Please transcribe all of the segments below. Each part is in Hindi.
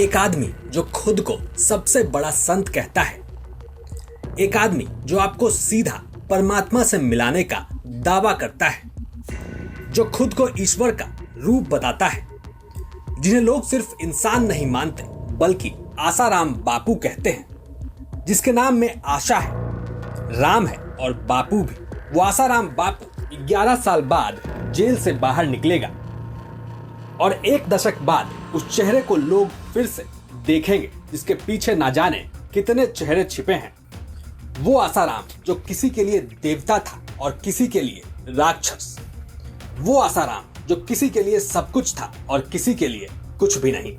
एक आदमी जो खुद को सबसे बड़ा संत कहता है, एक आदमी जो आपको सीधा परमात्मा से मिलाने का दावा करता है, जो खुद को ईश्वर का रूप बताता है, जिन्हें लोग सिर्फ इंसान नहीं मानते बल्कि आसाराम बापू कहते हैं, जिसके नाम में आशा है, राम है और बापू भी। वो आसाराम बापू 11 साल बाद जेल से बाहर निकलेगा और 1 दशक बाद उस चेहरे को लोग फिर से देखेंगे जिसके पीछे ना जाने कितने चेहरे छिपे हैं। वो आसाराम जो किसी के लिए देवता था और किसी के लिए राक्षस। वो आसाराम जो किसी के लिए सब कुछ था और किसी के लिए कुछ भी नहीं।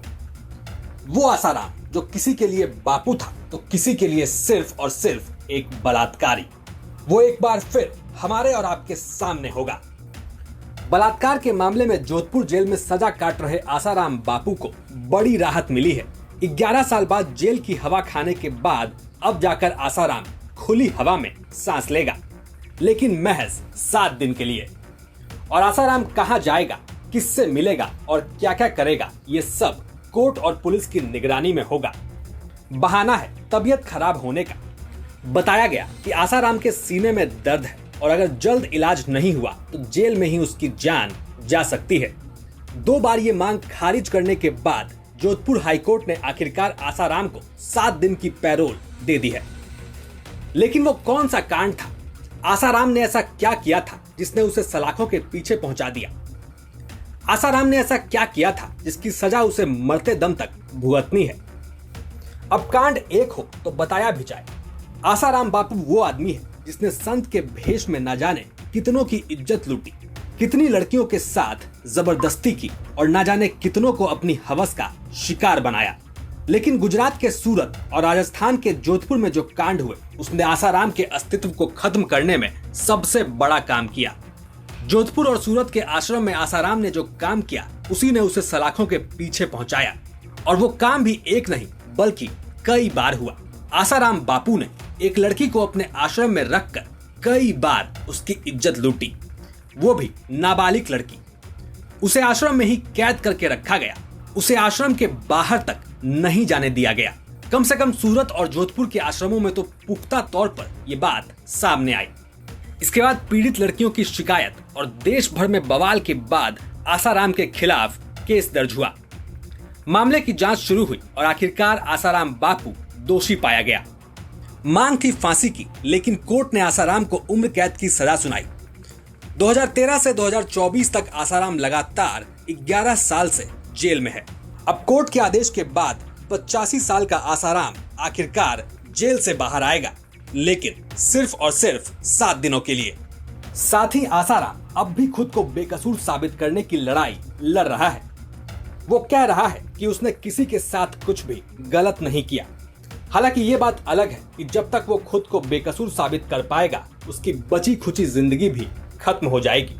वो आसाराम जो किसी के लिए बापू था तो किसी के लिए सिर्फ और सिर्फ एक बलात्कारी। वो एक बार फिर हमारे और आपके सामने होगा। बलात्कार के मामले में जोधपुर जेल में सजा काट रहे आसाराम बापू को बड़ी राहत मिली है। 11 साल बाद जेल की हवा खाने के बाद अब जाकर आसाराम खुली हवा में सांस लेगा, लेकिन महज 7 दिन के लिए। और आसाराम कहां जाएगा, किससे मिलेगा और क्या क्या करेगा, ये सब कोर्ट और पुलिस की निगरानी में होगा। बहाना है तबीयत खराब होने का। बताया गया कि आसाराम के सीने में दर्द है और अगर जल्द इलाज नहीं हुआ तो जेल में ही उसकी जान जा सकती है। 2 बार ये मांग खारिज करने के बाद जोधपुर हाईकोर्ट ने आखिरकार आसाराम को 7 दिन की पैरोल दे दी है। लेकिन वो कौन सा कांड था? आसाराम ने ऐसा क्या किया था जिसने उसे सलाखों के पीछे पहुंचा दिया? आसाराम ने ऐसा क्या किया था जिसकी सजा उसे मरते दम तक भुगतनी है? अब कांड एक हो तो बताया भी जाए। आसाराम बापू वो आदमी है जिसने संत के भेष में ना जाने कितनों की इज्जत लूटी, कितनी लड़कियों के साथ जबरदस्ती की और ना जाने कितनों को अपनी हवस का शिकार बनाया। लेकिन गुजरात के सूरत और राजस्थान के जोधपुर में जो कांड हुए उसने आसाराम के अस्तित्व को खत्म करने में सबसे बड़ा काम किया। जोधपुर और सूरत के आश्रम में आसाराम ने जो काम किया उसी ने उसे सलाखों के पीछे पहुंचाया। और वो काम भी एक नहीं बल्कि कई बार हुआ। आसाराम बापू ने एक लड़की को अपने आश्रम में रखकर कई बार उसकी इज्जत लूटी, वो भी नाबालिग लड़की। उसे आश्रम में ही कैद करके रखा गया, उसे आश्रम के बाहर तक नहीं जाने दिया गया। कम से कम सूरत और जोधपुर के आश्रमों में तो पुख्ता तौर पर यह बात सामने आई। इसके बाद पीड़ित लड़कियों की शिकायत और देश भर में बवाल के बाद आसाराम के खिलाफ केस दर्ज हुआ। मामले की जांच शुरू हुई और आखिरकार आसाराम बापू दोषी पाया गया। मांग थी फांसी की, लेकिन कोर्ट ने आसाराम को उम्र कैद की सजा सुनाई। 2013 से 2024 तक आसाराम लगातार 11 साल से जेल में है। अब कोर्ट के आदेश के बाद 85 साल का आसाराम आखिरकार जेल से बाहर आएगा, लेकिन सिर्फ और सिर्फ 7 दिनों के लिए। साथ ही आसाराम अब भी खुद को बेकसूर साबित करने की लड़ाई लड़ रहा है। वो कह रहा है कि उसने किसी के साथ कुछ भी गलत नहीं किया। हालांकि ये बात अलग है कि जब तक वो खुद को बेकसूर साबित कर पाएगा उसकी बची खुची जिंदगी भी खत्म हो जाएगी।